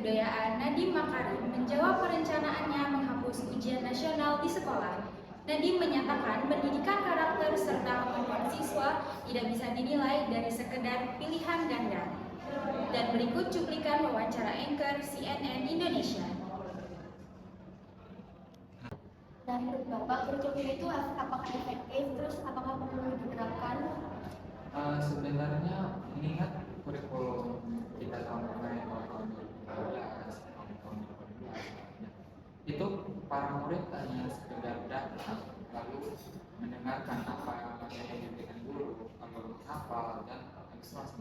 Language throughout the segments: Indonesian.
Kebudayaan Nadiem Makarim menjawab perencanaannya menghapus ujian nasional di sekolah. Nadiem menyatakan pendidikan karakter serta kemampuan siswa tidak bisa dinilai dari sekedar pilihan ganda. Dan berikut cuplikan wawancara anchor CNN Indonesia. Dan menurut Bapak, kurikulum itu apakah efektif, terus apakah perlu diterapkan? Sebenarnya mengingat kurikulum kita tahun kemarin tahun 2012, tahun 2012, itu para murid hanya sekedar datang lalu mendengarkan apa yang diberikan guru, lalu hafal dan ekspresi.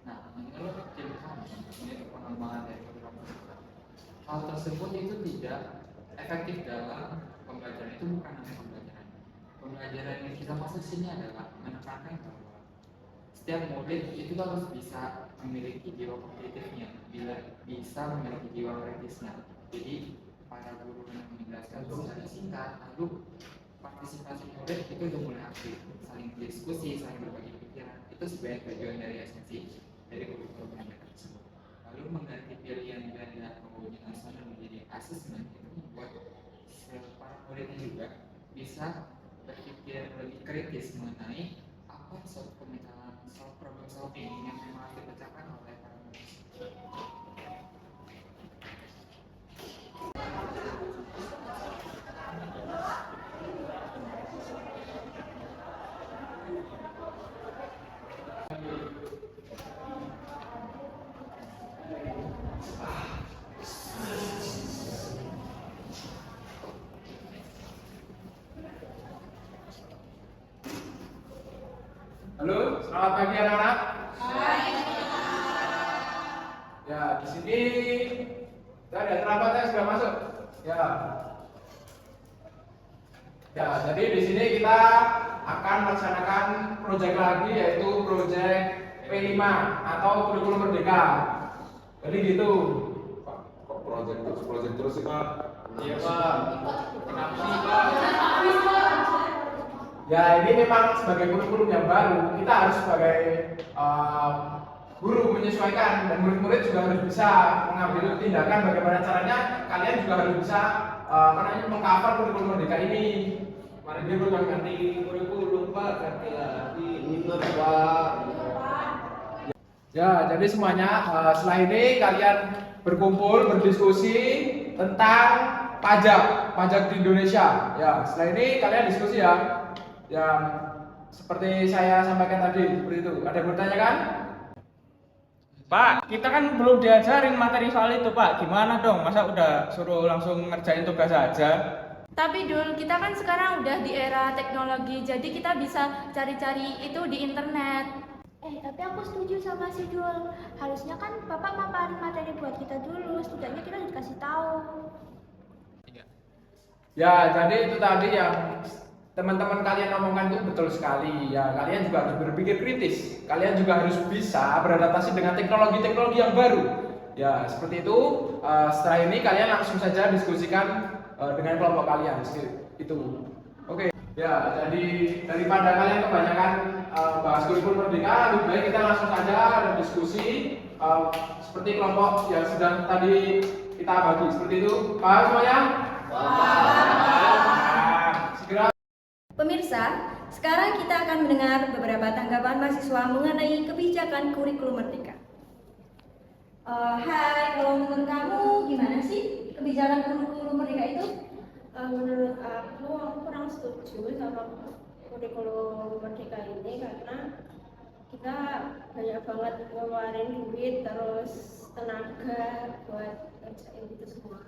Nah, menurut tim kami, menurut pengembangan dari program kita, hal tersebut itu tidak efektif dalam pembelajaran. Itu bukan hanya pembelajaran. Pembelajaran yang kita maksud sini adalah menekankan bahwa setiap murid itu harus bisa memiliki jiwa kompetitifnya, bisa memiliki jiwa kritisnya. Jadi para guru yang menjelaskan secara singkat, lalu partisipasi murid itu sudah mulai aktif, saling diskusi, saling berbagi pikiran. Itu sebenarnya tujuan dari esensi dari kurikulum pendidikan tersebut. Lalu mengganti pilihan ganda ujian nasional menjadi asesmen itu membuat para muridnya juga bisa berpikir lebih kritis mengenai apa soal pemecahkan soal problem solving yang memang dipecahkan oleh para murid. Halo, selamat pagi anak-anak. Ya, di sini ada terlambat yang sudah masuk. Ya, jadi di sini kita akan melaksanakan proyek lagi, yaitu proyek P5 atau kurikulum merdeka. Jadi gitu. Pak, kok proyek terus sih Pak? Iya Pak. Kenapa sih Pak? Ya, ini memang sebagai kurikulum yang baru, kita harus sebagai guru menyesuaikan, dan murid-murid juga harus bisa mengambil tindakan bagaimana caranya kalian juga harus bisa mengcover kurikulum merdeka ini. Mari dia ganti kurikulum Pak, ganti lagi minor Pak. Ya, jadi semuanya setelah ini kalian berkumpul berdiskusi tentang pajak di Indonesia. Ya, setelah ini kalian diskusi ya. Yang seperti saya sampaikan tadi, seperti itu. Ada yang bertanya kan? Pak, kita kan belum diajarin materi soal itu Pak. Gimana dong? Masa udah suruh langsung ngerjain tugas aja? Tapi Dul, kita kan sekarang udah di era teknologi, jadi kita bisa cari-cari itu di internet. Tapi aku setuju sama si Dul. Harusnya kan Bapak maparin materi buat kita dulu, setidaknya kita dikasih tahu. Ya, jadi itu tadi yang teman-teman kalian omongkan itu betul sekali. Ya, kalian juga harus berpikir kritis. Kalian juga harus bisa beradaptasi dengan teknologi-teknologi yang baru. Ya, seperti itu. Setelah ini kalian langsung saja diskusikan dengan kelompok kalian. Itu. Oke. Ya, jadi daripada kalian kebanyakan bahas kurikulum merdeka, lebih baik kita langsung saja ada diskusi seperti kelompok yang sudah tadi kita bagi. Seperti itu. Paham semuanya? Segera. Pemirsa, sekarang kita akan mendengar beberapa tanggapan mahasiswa mengenai kebijakan kurikulum merdeka. Hai, kalau menurut kamu gimana sih kebijakan kurikulum merdeka itu? Menurut aku kurang setuju sama kurikulum merdeka ini karena kita banyak banget ngeluarin duit terus tenaga buat ngerjain itu semua.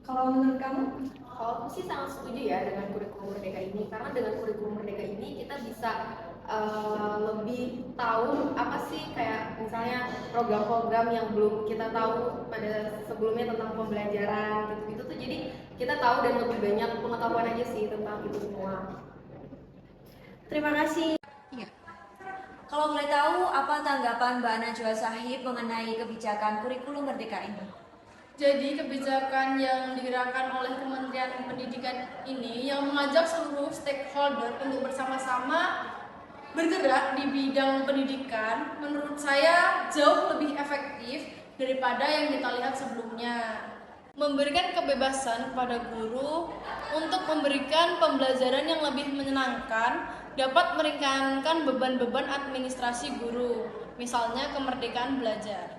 Kalau menurut kamu? Kalau aku sih sangat setuju ya dengan kurikulum merdeka ini, karena dengan kurikulum merdeka ini kita bisa lebih tahu apa sih kayak misalnya program-program yang belum kita tahu pada sebelumnya tentang pembelajaran gitu-gitu tuh, jadi kita tahu dan lebih banyak pengetahuan aja sih tentang itu semua. Terima kasih. Iya. Kalau boleh tahu, apa tanggapan Mbak Najwa Shahib mengenai kebijakan kurikulum merdeka ini? Jadi kebijakan yang digerakkan oleh Kementerian Pendidikan ini yang mengajak seluruh stakeholder untuk bersama-sama bergerak di bidang pendidikan, menurut saya jauh lebih efektif daripada yang kita lihat sebelumnya. Memberikan kebebasan kepada guru untuk memberikan pembelajaran yang lebih menyenangkan dapat meringankan beban-beban administrasi guru, misalnya kemerdekaan belajar.